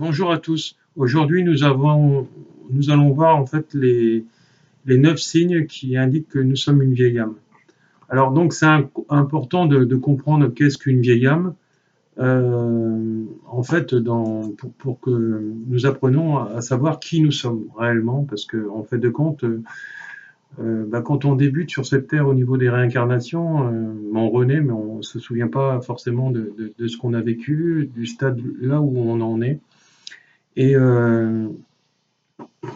Bonjour à tous. Aujourd'hui, nous allons voir en fait les 9 signes qui indiquent que nous sommes une vieille âme. Alors donc, c'est important de comprendre qu'est-ce qu'une vieille âme. En fait, pour que nous apprenions à savoir qui nous sommes réellement, parce que en fait de compte, quand on débute sur cette terre au niveau des réincarnations, on renaît, mais on se souvient pas forcément de ce qu'on a vécu, du stade là où on en est. Et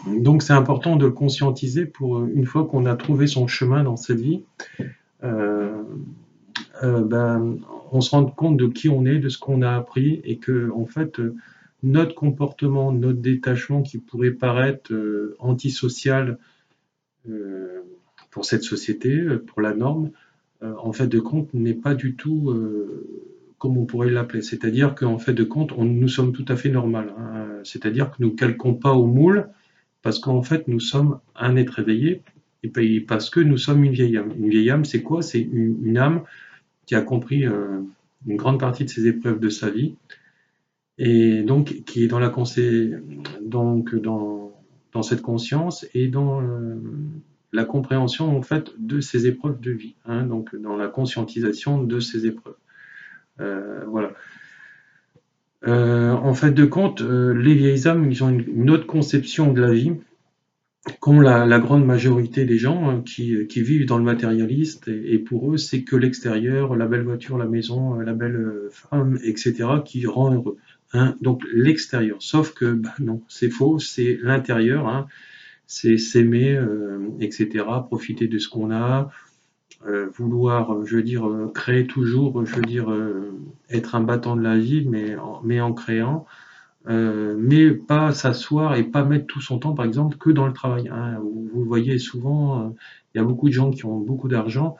donc c'est important de le conscientiser pour une fois qu'on a trouvé son chemin dans cette vie, euh, on se rend compte de qui on est, de ce qu'on a appris et que en fait notre comportement, notre détachement qui pourrait paraître antisocial euh, pour cette société, pour la norme, en fait de compte n'est pas du tout comme on pourrait l'appeler. C'est-à-dire qu'en fait de compte, nous sommes tout à fait normal. Hein. C'est-à-dire que nous ne calquons pas au moule parce qu'en fait, nous sommes un être éveillé, et parce que nous sommes une vieille âme. Une vieille âme, c'est quoi? C'est une âme qui a compris une grande partie de ses épreuves de sa vie, et donc qui est dans dans cette conscience et dans la compréhension en fait de ses épreuves de vie, hein, donc dans la conscientisation de ses épreuves. Voilà. En fait de compte, les vieilles âmes, ils ont une autre conception de la vie qu'ont la grande majorité des gens hein, qui vivent dans le matérialiste, et pour eux, c'est que l'extérieur, la belle voiture, la maison, la belle femme, etc., qui rend heureux. Hein. Donc l'extérieur. Sauf que non, c'est faux, c'est l'intérieur, hein. C'est s'aimer, etc., profiter de ce qu'on a, vouloir, je veux dire, créer toujours, je veux dire, être un battant de la vie, mais en créant mais pas s'asseoir et pas mettre tout son temps, par exemple, que dans le travail. Hein. Vous le voyez souvent, il y a beaucoup de gens qui ont beaucoup d'argent,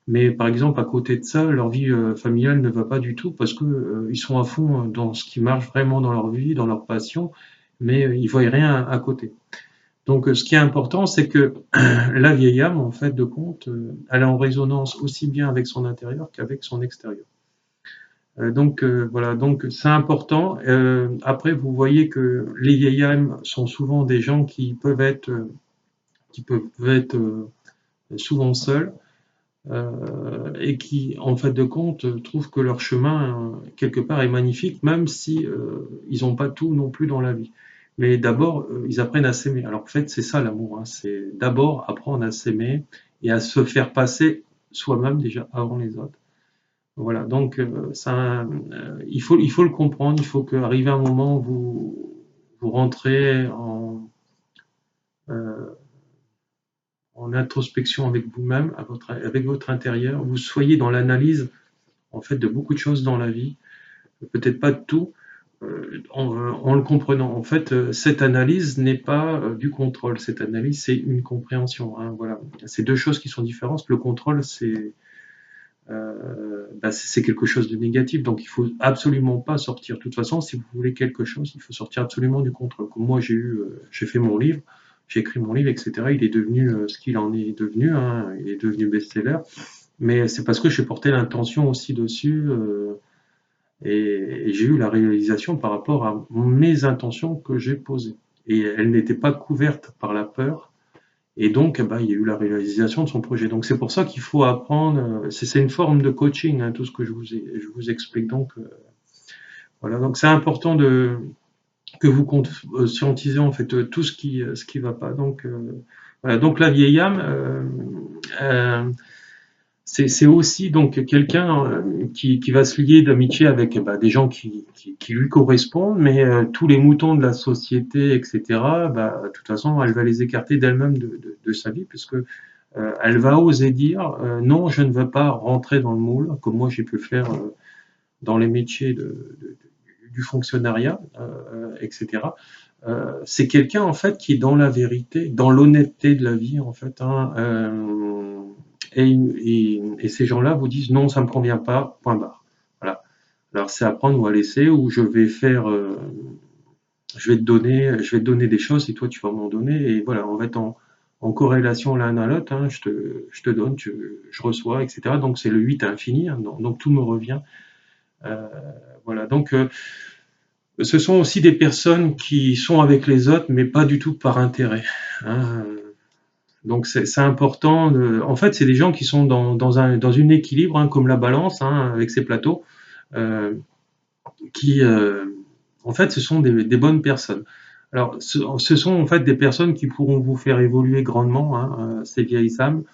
mais par exemple, à côté de ça, leur vie familiale ne va pas du tout parce que ils sont à fond dans ce qui marche vraiment dans leur vie, dans leur passion, mais ils voient rien à côté. Donc, ce qui est important, c'est que la vieille âme, en fait, de compte, elle est en résonance aussi bien avec son intérieur qu'avec son extérieur. Voilà, donc c'est important. Après, vous voyez que les vieilles âmes sont souvent des gens qui peuvent être souvent seuls et qui, en fait de compte, trouvent que leur chemin quelque part est magnifique, même si ils n'ont pas tout non plus dans la vie. Mais d'abord, ils apprennent à s'aimer. Alors en fait, c'est ça l'amour. Hein. C'est d'abord apprendre à s'aimer et à se faire passer soi-même déjà avant les autres. Voilà, donc il faut le comprendre, il faut qu'arrivé un moment où vous rentrez euh, en introspection avec vous-même, avec votre intérieur, vous soyez dans l'analyse en fait de beaucoup de choses dans la vie, peut-être pas de tout, en le comprenant. En fait, cette analyse n'est pas du contrôle, cette analyse c'est une compréhension. Hein, voilà, c'est deux choses qui sont différentes. Le contrôle, c'est quelque chose de négatif, donc il faut absolument pas sortir. De toute façon, si vous voulez quelque chose, il faut sortir absolument du contrôle. Comme moi, j'ai fait mon livre, j'ai écrit mon livre, etc. Il est devenu ce qu'il en est devenu, hein, il est devenu best-seller, mais c'est parce que j'ai porté l'intention aussi dessus, et j'ai eu la réalisation par rapport à mes intentions que j'ai posées. Et elles n'étaient pas couvertes par la peur, et donc, il y a eu la réalisation de son projet. Donc, c'est pour ça qu'il faut apprendre. C'est une forme de coaching, hein, tout ce que je vous explique. Donc, voilà. Donc, c'est important que vous conscientisez en fait tout ce qui va pas. Donc, voilà. Donc, la vieille âme, euh, c'est aussi donc quelqu'un qui va se lier d'amitié avec des gens qui lui correspondent, mais tous les moutons de la société, etc., de toute façon, elle va les écarter d'elle-même de sa vie, puisque elle va oser dire non, je ne veux pas rentrer dans le moule, comme moi j'ai pu le faire dans les métiers du fonctionnariat, etc. C'est quelqu'un en fait qui est dans la vérité, dans l'honnêteté de la vie en fait. Hein, et ces gens-là vous disent non, ça me convient pas, point barre. Voilà. Alors c'est à prendre ou à laisser, ou je vais faire, je vais te donner des choses et toi tu vas m'en donner, et voilà, on va être en corrélation l'un à l'autre. Hein, je te donne, je reçois, etc. Donc c'est le 8 à infini, hein, donc tout me revient. Euh, voilà. Donc Ce sont aussi des personnes qui sont avec les autres, mais pas du tout par intérêt, hein. Donc c'est important. En fait, c'est des gens qui sont dans une équilibre, hein, comme la balance, hein, avec ses plateaux, euh, qui, en fait, ce sont des bonnes personnes. Alors, ce sont en fait des personnes qui pourront vous faire évoluer grandement, hein, ces vieilles âmes.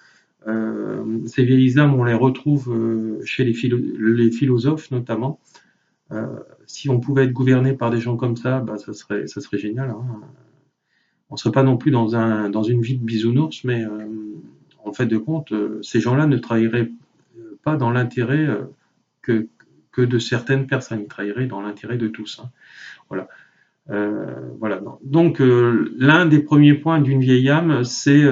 Ces vieilles âmes, on les retrouve chez les philosophes notamment. Euh, si on pouvait être gouverné par des gens comme ça, bah, ça serait génial, hein. On ne serait pas non plus dans une vie de bisounours, mais en fait de compte, ces gens-là ne trahiraient pas dans l'intérêt que, que de certaines personnes, ils trahiraient dans l'intérêt de tous, hein. Voilà. Voilà. Donc, l'un des premiers points d'une vieille âme, c'est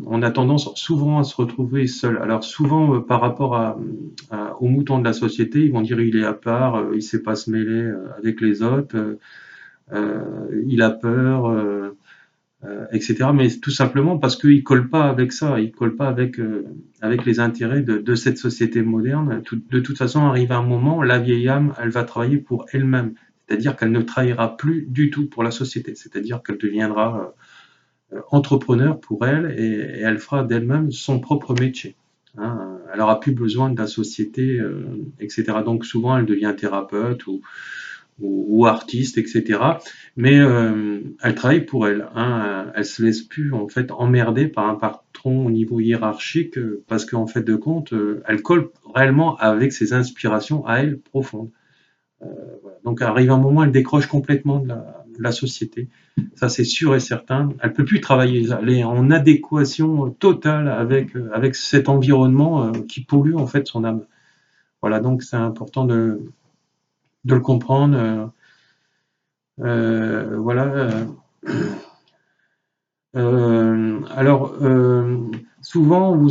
on a tendance souvent à se retrouver seul. Alors souvent, par rapport aux moutons de la société, ils vont dire il est à part, il sait pas se mêler avec les autres, il a peur, etc. Mais tout simplement parce qu'il colle pas avec ça, il colle pas avec les intérêts de cette société moderne. De toute façon, arrive un moment, la vieille âme, elle va travailler pour elle-même. C'est-à-dire qu'elle ne trahira plus du tout pour la société. C'est-à-dire qu'elle deviendra entrepreneur pour elle et elle fera d'elle-même son propre métier, hein. Elle n'aura plus besoin de la société, etc. Donc souvent, elle devient thérapeute ou artiste, etc. Mais elle travaille pour elle, hein. Elle se laisse plus en fait emmerder par un patron au niveau hiérarchique parce qu'en fait de compte, elle colle réellement avec ses inspirations à elle profondes. Voilà. Donc arrive un moment, elle décroche complètement de la société. Ça c'est sûr et certain. Elle peut plus travailler. Elle est en adéquation totale avec cet environnement qui pollue en fait son âme. Voilà, donc c'est important de le comprendre. Voilà. Alors, souvent,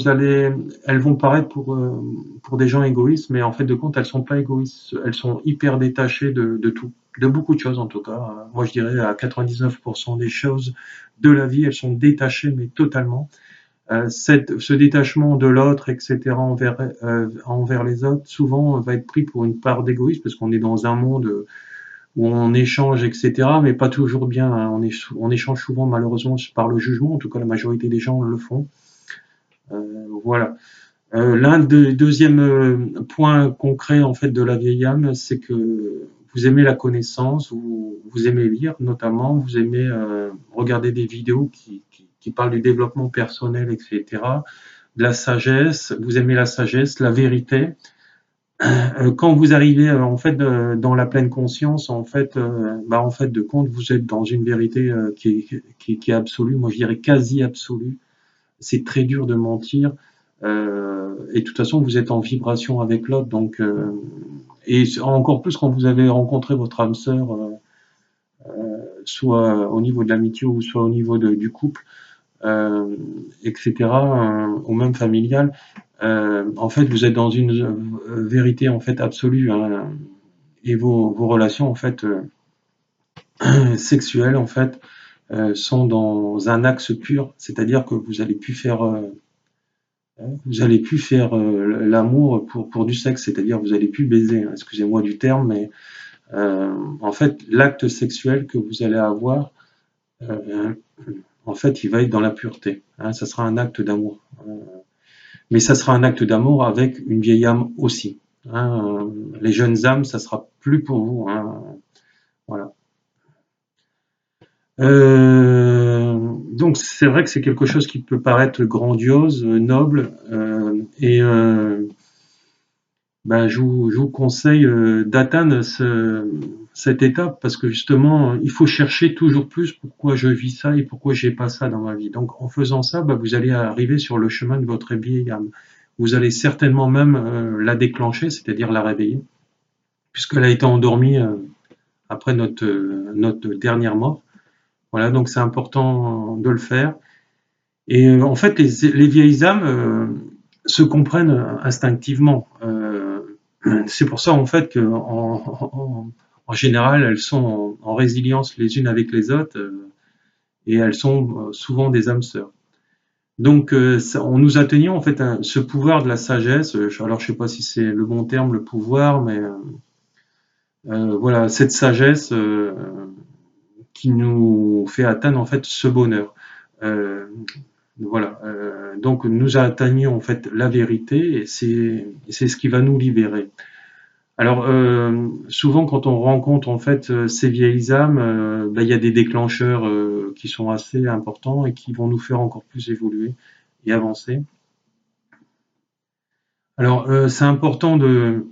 elles vont paraître pour des gens égoïstes, mais en fait de compte, elles sont pas égoïstes. Elles sont hyper détachées de tout, de beaucoup de choses en tout cas. Moi, je dirais à 99% des choses de la vie, elles sont détachées, mais totalement. Ce détachement de l'autre, etc., envers les autres, souvent va être pris pour une part d'égoïsme, parce qu'on est dans un monde où on échange, etc., mais pas toujours bien, hein. On échange souvent malheureusement par le jugement, en tout cas la majorité des gens le font. Voilà. L'un des deuxièmes points concrets en fait de la vieille âme, c'est que vous aimez la connaissance, vous aimez lire notamment, vous aimez regarder des vidéos qui parlent du développement personnel, etc., de la sagesse, vous aimez la sagesse, la vérité. Quand vous arrivez en fait dans la pleine conscience, en fait de compte, vous êtes dans une vérité qui est absolue. Moi, je dirais quasi absolue. C'est très dur de mentir. Et de toute façon, vous êtes en vibration avec l'autre. Donc, et encore plus quand vous avez rencontré votre âme sœur, soit au niveau de l'amitié ou soit au niveau du couple, etc., ou même familial. En fait, vous êtes dans une vérité en fait absolue, hein, et vos relations en fait sexuelles en fait sont dans un axe pur, c'est-à-dire que vous allez plus faire l'amour pour du sexe, c'est-à-dire vous allez plus baiser, hein, excusez-moi du terme, mais en fait l'acte sexuel que vous allez avoir, euh, en fait, il va être dans la pureté, hein, ça sera un acte d'amour. Mais ça sera un acte d'amour avec une vieille âme aussi, hein. Les jeunes âmes, ça sera plus pour vous, hein. Voilà. Donc c'est vrai que c'est quelque chose qui peut paraître grandiose, noble, et ben, je vous conseille d'atteindre cette étape parce que justement, il faut chercher toujours plus pourquoi je vis ça et pourquoi j'ai pas ça dans ma vie. Donc en faisant ça, ben, vous allez arriver sur le chemin de votre vieille âme. Vous allez certainement même la déclencher, c'est-à-dire la réveiller, puisqu'elle a été endormie après notre dernière mort. Voilà, donc c'est important de le faire. Et en fait, les vieilles âmes se comprennent instinctivement. C'est pour ça en fait en général, elles sont en résilience les unes avec les autres et elles sont souvent des âmes sœurs. Donc, on nous a tenu en fait ce pouvoir de la sagesse. Alors, je sais pas si c'est le bon terme, le pouvoir, mais Voilà, cette sagesse qui nous fait atteindre en fait ce bonheur. Euh, voilà, donc nous atteignons en fait la vérité et c'est ce qui va nous libérer. Alors souvent quand on rencontre en fait ces vieilles âmes, ben, il y a des déclencheurs qui sont assez importants et qui vont nous faire encore plus évoluer et avancer. Alors c'est important de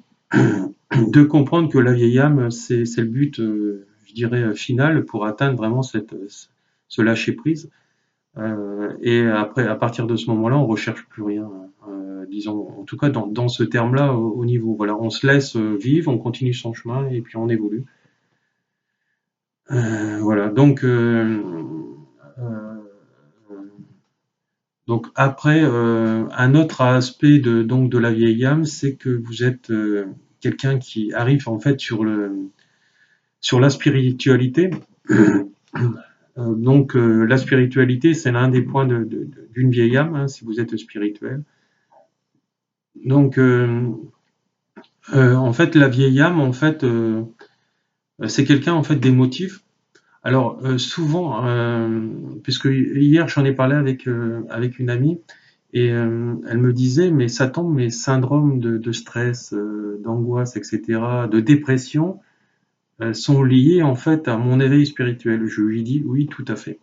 de comprendre que la vieille âme c'est le but, je dirais final pour atteindre vraiment ce lâcher prise. Et après, à partir de ce moment-là, on recherche plus rien, disons, en tout cas dans ce terme-là, au niveau. Voilà, on se laisse vivre, on continue son chemin et puis on évolue. Voilà, euh, donc après, un autre aspect de la vieille âme, c'est que vous êtes quelqu'un qui arrive en fait sur la spiritualité. La spiritualité, c'est l'un des points d'une vieille âme, hein, si vous êtes spirituel. Donc, en fait, la vieille âme, en fait, c'est quelqu'un en fait d'émotif. Alors souvent, puisque hier j'en ai parlé avec une amie et elle me disait, mais ça tombe, mes syndromes de stress, d'angoisse, etc., de dépression, sont liés en fait à mon éveil spirituel. Je lui dis oui, tout à fait.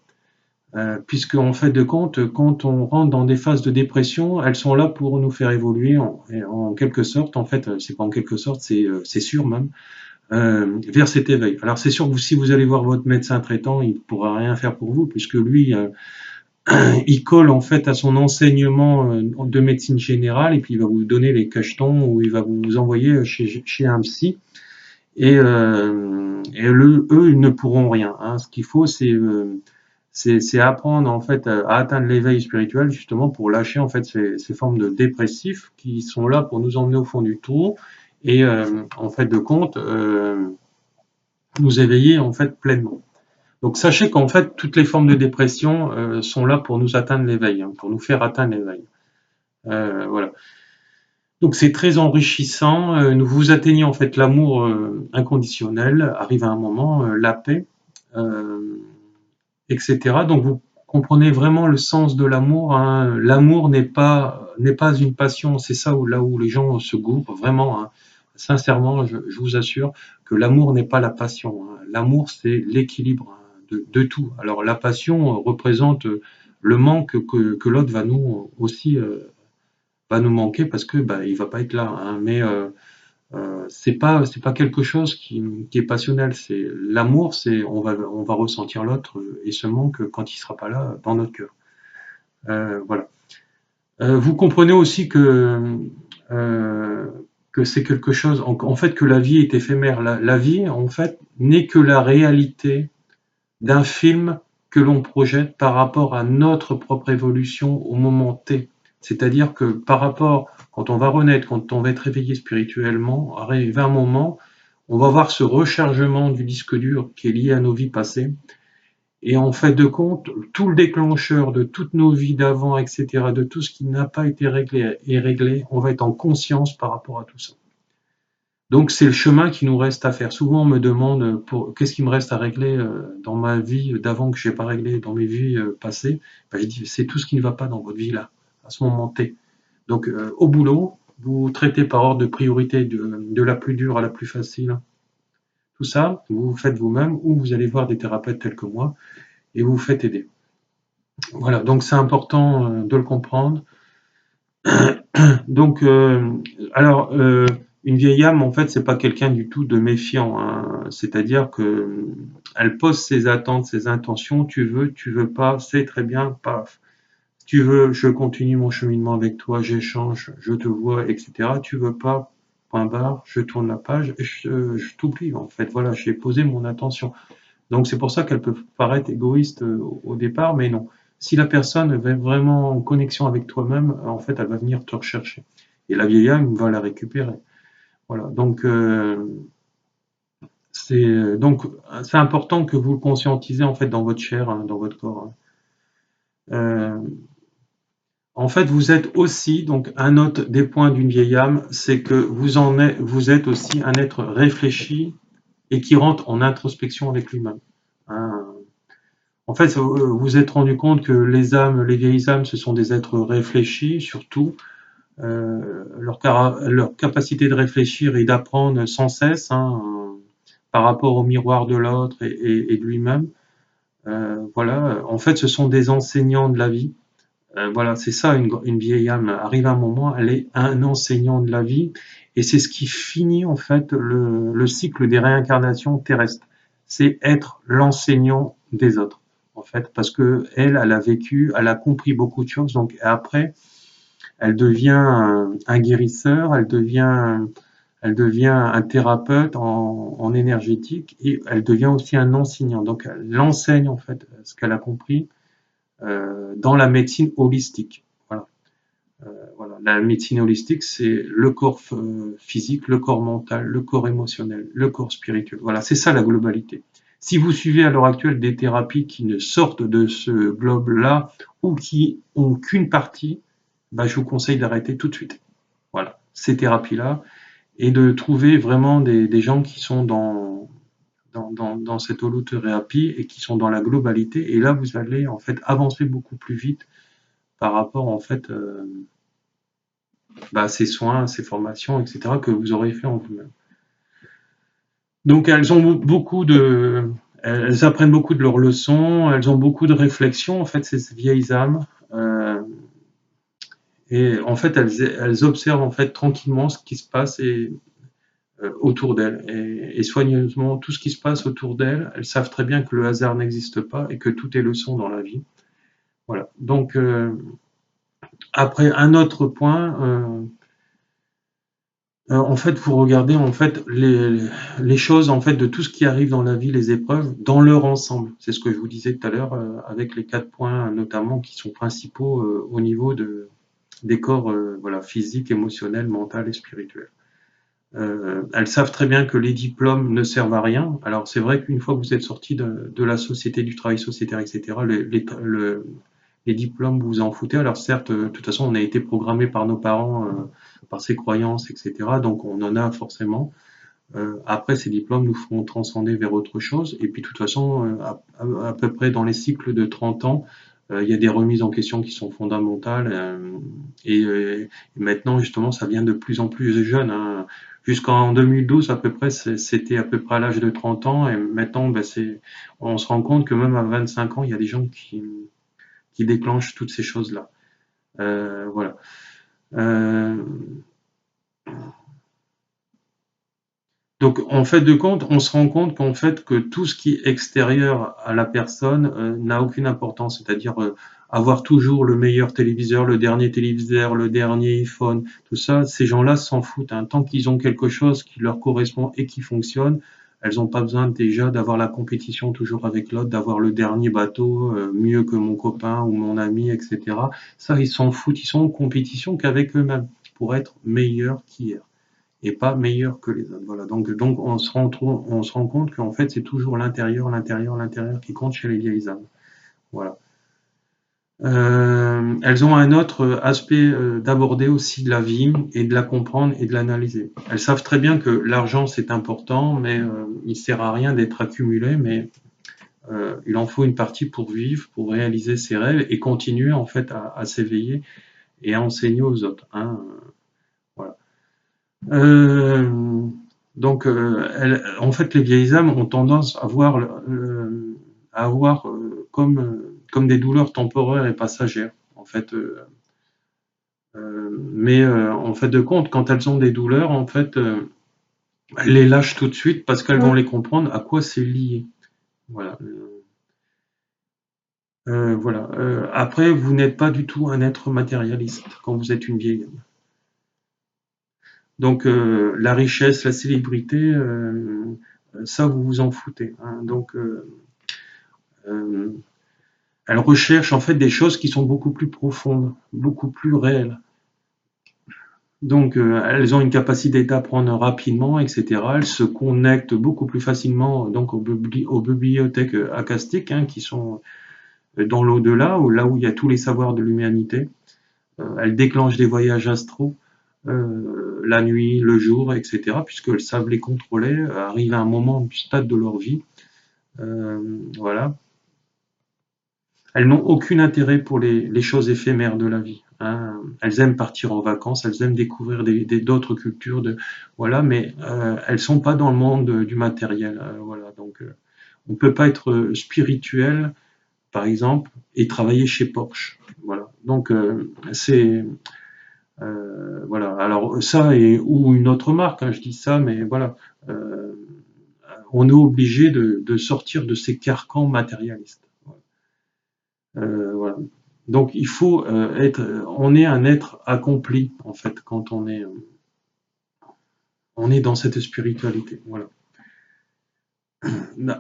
Puisque en fait de compte, quand on rentre dans des phases de dépression, elles sont là pour nous faire évoluer en quelque sorte. En fait, c'est pas en quelque sorte, c'est sûr même vers cet éveil. Alors c'est sûr que si vous allez voir votre médecin traitant, il ne pourra rien faire pour vous puisque lui, il colle en fait à son enseignement de médecine générale et puis il va vous donner les cachetons ou il va vous envoyer chez un psy eux, ils ne pourront rien. Hein. Ce qu'il faut, c'est apprendre en fait à atteindre l'éveil spirituel justement pour lâcher en fait ces formes de dépressifs qui sont là pour nous emmener au fond du trou et en fait de compte nous éveiller en fait pleinement. Donc sachez qu'en fait toutes les formes de dépression sont là pour nous atteindre l'éveil, hein, pour nous faire atteindre l'éveil. Voilà. Donc c'est très enrichissant. Nous vous atteignez en fait l'amour inconditionnel, arrive à un moment, la paix, euh, etc. Donc vous comprenez vraiment le sens de l'amour. Hein. L'amour n'est pas une passion. C'est ça là où les gens se gourrent vraiment. Hein. Sincèrement, je vous assure que l'amour n'est pas la passion. Hein. L'amour c'est l'équilibre hein, de tout. Alors la passion représente le manque que l'autre va nous aussi va nous manquer parce que bah, il va pas être là. Hein. Mais c'est pas quelque chose qui est passionnel. C'est l'amour, c'est on va ressentir l'autre et ce manque quand il sera pas là dans notre cœur. Voilà. Vous comprenez aussi euh, que c'est quelque chose, en fait, que la vie est éphémère. La vie, en fait, n'est que la réalité d'un film que l'on projette par rapport à notre propre évolution au moment T. C'est-à-dire que par rapport, quand on va renaître, quand on va être réveillé spirituellement, arrive un moment, on va voir ce rechargement du disque dur qui est lié à nos vies passées. Et en fait de compte, tout le déclencheur de toutes nos vies d'avant, etc., de tout ce qui n'a pas été réglé est réglé, on va être en conscience par rapport à tout ça. Donc c'est le chemin qui nous reste à faire. Souvent on me demande qu'est-ce qui me reste à régler dans ma vie d'avant que je n'ai pas réglé dans mes vies passées. Ben, je dis c'est tout ce qui ne va pas dans votre vie là, à ce moment T. Donc au boulot, vous traitez par ordre de priorité de la plus dure à la plus facile. Tout ça, vous vous faites vous-même ou vous allez voir des thérapeutes tels que moi et vous vous faites aider. Voilà, donc c'est important de le comprendre. Donc, alors, une vieille âme, en fait, c'est pas quelqu'un du tout de méfiant. Hein. C'est-à-dire que elle pose ses attentes, ses intentions. Tu veux pas, c'est très bien, paf. Tu veux, je continue mon cheminement avec toi, j'échange, je te vois, etc. Tu veux pas, point barre, je tourne la page, et je t'oublie. En fait, voilà, j'ai posé mon intention. Donc c'est pour ça qu'elle peut paraître égoïste au départ, mais non. Si la personne est vraiment en connexion avec toi-même, en fait, elle va venir te rechercher. Et la vieille âme va la récupérer. Voilà. Donc c'est important que vous le conscientisez en fait dans votre chair, hein, dans votre corps. Hein. En fait, vous êtes aussi donc un autre des points d'une vieille âme, c'est que vous êtes aussi un être réfléchi, et qui rentre en introspection avec lui-même. Hein. En fait, vous vous êtes rendu compte que les âmes, les vieilles âmes, ce sont des êtres réfléchis, surtout. Leur capacité de réfléchir et d'apprendre sans cesse, hein, par rapport au miroir de l'autre et de lui-même. Voilà, en fait, ce sont des enseignants de la vie. Voilà, c'est ça, une vieille âme. Arrive un moment, elle est un enseignant de la vie, et c'est ce qui finit en fait le cycle des réincarnations terrestres. C'est être l'enseignant des autres, en fait, parce que elle a vécu, elle a compris beaucoup de choses. Donc après, elle devient un guérisseur, elle devient un thérapeute en énergétique, et elle devient aussi un enseignant. Donc elle enseigne en fait ce qu'elle a compris dans la médecine holistique. Voilà. Voilà. La médecine holistique, c'est le corps physique, le corps mental, le corps émotionnel, le corps spirituel. Voilà, c'est ça la globalité. Si vous suivez à l'heure actuelle des thérapies qui ne sortent de ce globe-là ou qui ont qu'une partie, bah, je vous conseille d'arrêter tout de suite. Voilà, ces thérapies-là, et de trouver vraiment des gens qui sont dans cette holothérapie et qui sont dans la globalité. Et là, vous allez en fait avancer beaucoup plus vite par rapport en fait à ces soins, ces formations, etc. que vous aurez fait en vous-même. Donc elles ont beaucoup de, elles apprennent beaucoup de leurs leçons, elles ont beaucoup de réflexions en fait ces vieilles âmes. Et en fait elles observent en fait tranquillement ce qui se passe autour d'elles et soigneusement tout ce qui se passe autour d'elles. Elles savent très bien que le hasard n'existe pas et que tout est leçon dans la vie. Voilà. Donc après un autre point, en fait, vous regardez en fait les choses en fait de tout ce qui arrive dans la vie, les épreuves, dans leur ensemble. C'est ce que je vous disais tout à l'heure avec les 4 points notamment qui sont principaux au niveau des corps voilà, physique, émotionnel, mental et spirituel. Elles savent très bien que les diplômes ne servent à rien. Alors c'est vrai qu'une fois que vous êtes sorti de la société, du travail sociétaire, etc., les diplômes, vous vous en foutez. Alors certes, de toute façon, on a été programmé par nos parents, par ses croyances, etc. Donc on en a forcément. Après, ces diplômes nous feront transcender vers autre chose. Et puis de toute façon, à peu près dans les cycles de 30 ans, il y a des remises en question qui sont fondamentales. Et maintenant, justement, ça vient de plus en plus jeune. Hein. Jusqu'en 2012, à peu près, c'était à peu près à l'âge de 30 ans. Et maintenant, ben, on se rend compte que même à 25 ans, il y a des gens qui déclenchent toutes ces choses-là. Voilà. Euh, donc, en fait de compte, on se rend compte qu'en fait que tout ce qui est extérieur à la personne n'a aucune importance. C'est-à-dire avoir toujours le meilleur téléviseur, le dernier iPhone, tout ça, ces gens-là s'en foutent. Hein. Tant qu'ils ont quelque chose qui leur correspond et qui fonctionne, elles n'ont pas besoin déjà d'avoir la compétition toujours avec l'autre, d'avoir le dernier bateau, mieux que mon copain ou mon ami, etc. Ça, ils s'en foutent. Ils sont en compétition qu'avec eux-mêmes pour être meilleurs qu'hier et pas meilleur que les autres. Voilà. Donc on se rend compte qu'en fait, c'est toujours l'intérieur, l'intérieur, l'intérieur qui compte chez les vieilles âmes. Voilà. Elles ont un autre aspect d'aborder aussi de la vie et de la comprendre et de l'analyser. Elles savent très bien que l'argent c'est important, mais il sert à rien d'être accumulé, mais il en faut une partie pour vivre, pour réaliser ses rêves et continuer en fait à s'éveiller et à enseigner aux autres. Hein. Voilà. Euh, donc, en fait, les vieilles âmes ont tendance à avoir comme des douleurs temporaires et passagères. En fait, mais en fait de compte, quand elles ont des douleurs, en fait, elles les lâchent tout de suite parce qu'elles vont les comprendre à quoi c'est lié. Voilà. Voilà. Après, vous n'êtes pas du tout un être matérialiste quand vous êtes une vieille âme. Donc, la richesse, la célébrité, ça, vous vous en foutez. Hein. Donc, euh, elles recherchent en fait des choses qui sont beaucoup plus profondes, beaucoup plus réelles. Donc, elles ont une capacité d'apprendre rapidement, etc. Elles se connectent beaucoup plus facilement donc aux bibliothèques akastiques hein, qui sont dans l'au-delà, là où il y a tous les savoirs de l'humanité. Elles déclenchent des voyages astraux. la nuit, le jour, etc., puisqu'elles savent les contrôler, arriver à un moment du stade de leur vie. Voilà. Elles n'ont aucun intérêt pour les choses éphémères de la vie, hein. Elles aiment partir en vacances, elles aiment découvrir d'autres cultures, voilà, mais elles sont pas dans le monde du matériel. Voilà, donc on peut pas être spirituel, par exemple, et travailler chez Porsche. Voilà. Donc c'est voilà. Alors ça ou une autre marque, hein, je dis ça, mais voilà. Euh, on est obligé de sortir de ces carcans matérialistes. Voilà. Donc il faut on est un être accompli en fait quand on est dans cette spiritualité. Voilà.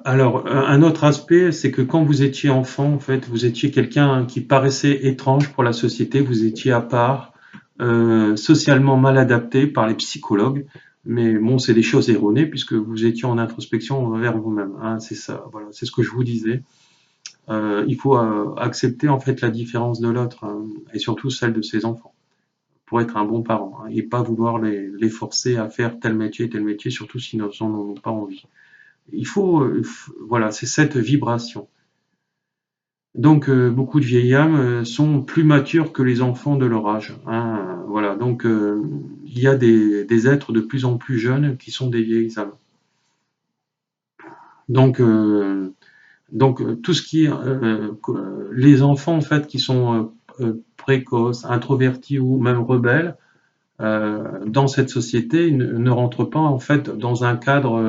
Alors un autre aspect, c'est que quand vous étiez enfant, en fait, vous étiez quelqu'un qui paraissait étrange pour la société, vous étiez à part, socialement mal adapté par les psychologues. Mais bon, c'est des choses erronées puisque vous étiez en introspection vers vous-même, hein, c'est ça. Voilà, c'est ce que je vous disais. Il faut accepter en fait la différence de l'autre, hein, et surtout celle de ses enfants pour être un bon parent, hein, et pas vouloir les forcer à faire tel métier, surtout s'ils n'en ont pas envie. Voilà, c'est cette vibration. Donc beaucoup de vieilles âmes sont plus matures que les enfants de leur âge, hein, voilà, donc il y a des êtres de plus en plus jeunes qui sont des vieilles âmes. Donc tout ce qui est les enfants en fait qui sont précoces, introvertis ou même rebelles dans cette société ne rentrent pas en fait dans un cadre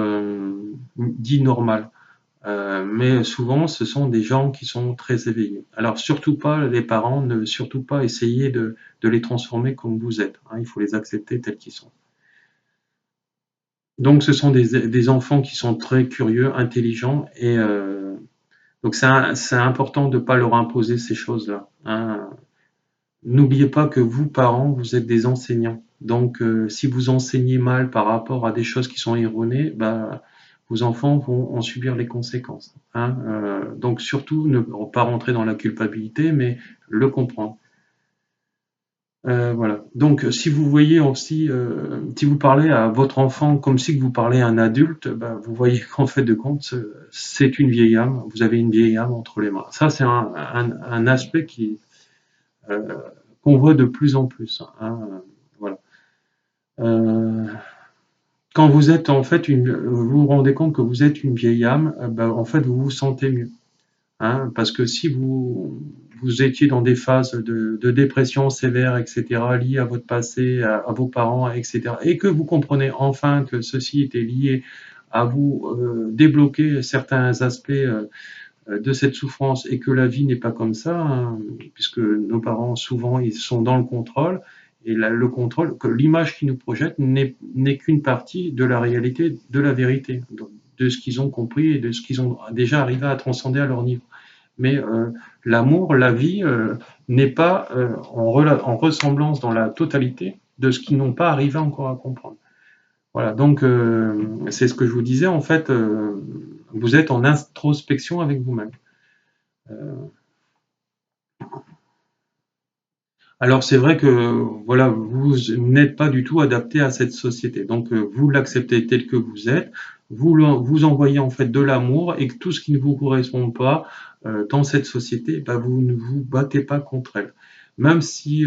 dit normal. Mais souvent, ce sont des gens qui sont très éveillés. Alors surtout pas les parents, ne surtout pas essayer de les transformer comme vous êtes, hein. Il faut les accepter tels qu'ils sont. Donc ce sont des enfants qui sont très curieux, intelligents et donc c'est important de ne pas leur imposer ces choses-là, hein. N'oubliez pas que vous, parents, vous êtes des enseignants. Donc, si vous enseignez mal par rapport à des choses qui sont erronées, bah, vos enfants vont en subir les conséquences, hein. Donc, surtout, ne pas rentrer dans la culpabilité, mais le comprendre. Voilà. Donc, si vous voyez aussi, si vous parlez à votre enfant comme si vous parlez à un adulte, bah, vous voyez qu'en fait de compte, c'est une vieille âme. Vous avez une vieille âme entre les mains. Ça, c'est un aspect euh, qu'on voit de plus en plus, hein, voilà. Euh, Quand vous êtes en fait vous vous rendez compte que vous êtes une vieille âme, ben, en fait vous vous sentez mieux, hein, parce que si vous étiez dans des phases de dépression sévère, etc., liées à votre passé, à vos parents, etc., et que vous comprenez enfin que ceci était lié à vous débloquer certains aspects de cette souffrance et que la vie n'est pas comme ça, hein, puisque nos parents souvent ils sont dans le contrôle et le contrôle, que l'image qu'ils nous projettent n'est qu'une partie de la réalité, de la vérité, de ce qu'ils ont compris et de ce qu'ils ont déjà arrivé à transcender à leur niveau. Mais l'amour, la vie n'est pas en ressemblance dans la totalité de ce qu'ils n'ont pas arrivé encore à comprendre. Voilà, donc c'est ce que je vous disais, en fait, vous êtes en introspection avec vous-même. Euh, alors c'est vrai que voilà, vous n'êtes pas du tout adapté à cette société. Donc vous l'acceptez tel que vous êtes, vous envoyez en fait de l'amour et que tout ce qui ne vous correspond pas dans cette société, bah, vous ne vous battez pas contre elle. Même si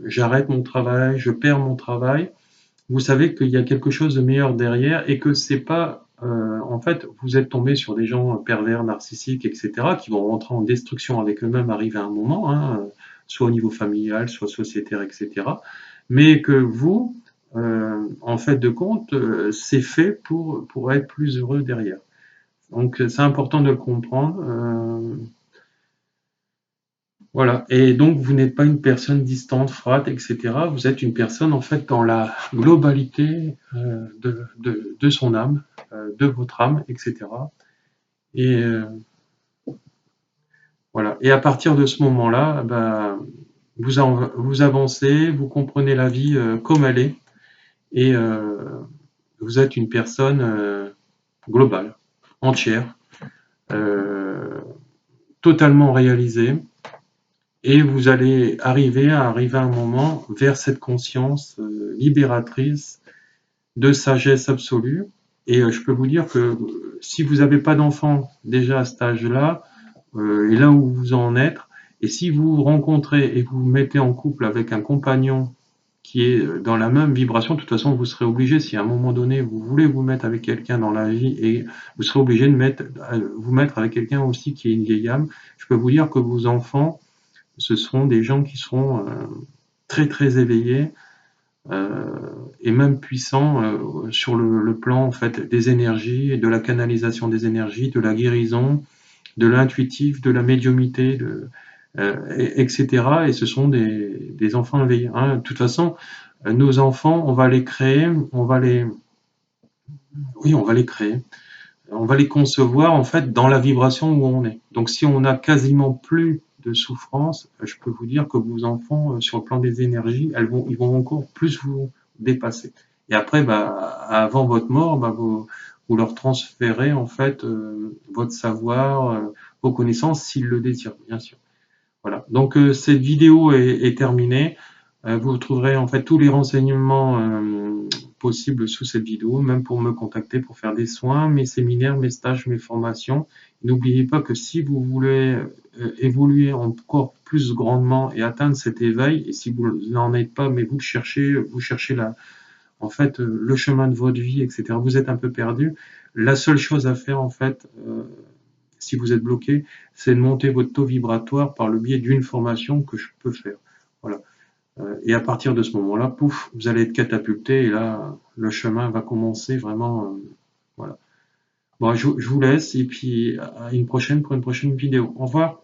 j'arrête mon travail, je perds mon travail, vous savez qu'il y a quelque chose de meilleur derrière et que c'est pas en fait vous êtes tombé sur des gens pervers, narcissiques, etc., qui vont rentrer en destruction avec eux-mêmes arrivé à un moment, hein, soit au niveau familial, soit sociétaire, etc., mais que vous en fait de compte c'est fait pour être plus heureux derrière. Donc c'est important de le comprendre. Voilà. Et donc, vous n'êtes pas une personne distante, froide, etc. Vous êtes une personne, en fait, dans la globalité de son âme, de votre âme, etc. Et voilà. Et à partir de ce moment-là, ben, vous avancez, vous comprenez la vie comme elle est, et vous êtes une personne globale, entière, euh, totalement réalisée. Et vous allez arriver à un moment vers cette conscience libératrice, de sagesse absolue. Et je peux vous dire que si vous n'avez pas d'enfant déjà à cet âge-là, et là où vous en êtes, et si vous vous rencontrez et vous vous mettez en couple avec un compagnon qui est dans la même vibration, de toute façon, vous serez obligé, si à un moment donné, vous voulez vous mettre avec quelqu'un dans la vie, et vous serez obligé de vous mettre avec quelqu'un aussi qui est une vieille âme, je peux vous dire que vos enfants, ce seront des gens qui seront très très éveillés, euh, et même puissants sur le plan en fait des énergies, de la canalisation des énergies, de la guérison, de l'intuitif, de la médiumité, etc. Et ce sont des enfants éveillés, hein. De toute façon, nos enfants, on va les créer, oui, on va les créer, on va les concevoir en fait dans la vibration où on est. Donc, si on n'a quasiment plus de souffrance, je peux vous dire que vos enfants, sur le plan des énergies, ils vont encore plus vous dépasser. Et après, bah, avant votre mort, bah, vous leur transférez en fait votre savoir, vos connaissances, s'ils le désirent, bien sûr. Voilà. Donc cette vidéo est terminée. Vous trouverez en fait tous les renseignements possibles sous cette vidéo, même pour me contacter pour faire des soins, mes séminaires, mes stages, mes formations. N'oubliez pas que si vous voulez évoluer encore plus grandement et atteindre cet éveil, et si vous n'en êtes pas, mais vous cherchez en fait le chemin de votre vie, etc. Vous êtes un peu perdu. La seule chose à faire en fait, si vous êtes bloqué, c'est de monter votre taux vibratoire par le biais d'une formation que je peux faire. Voilà. Et à partir de ce moment-là, pouf, vous allez être catapulté et là, le chemin va commencer vraiment. Voilà. Bon, je vous laisse et puis à une prochaine pour une prochaine vidéo. Au revoir.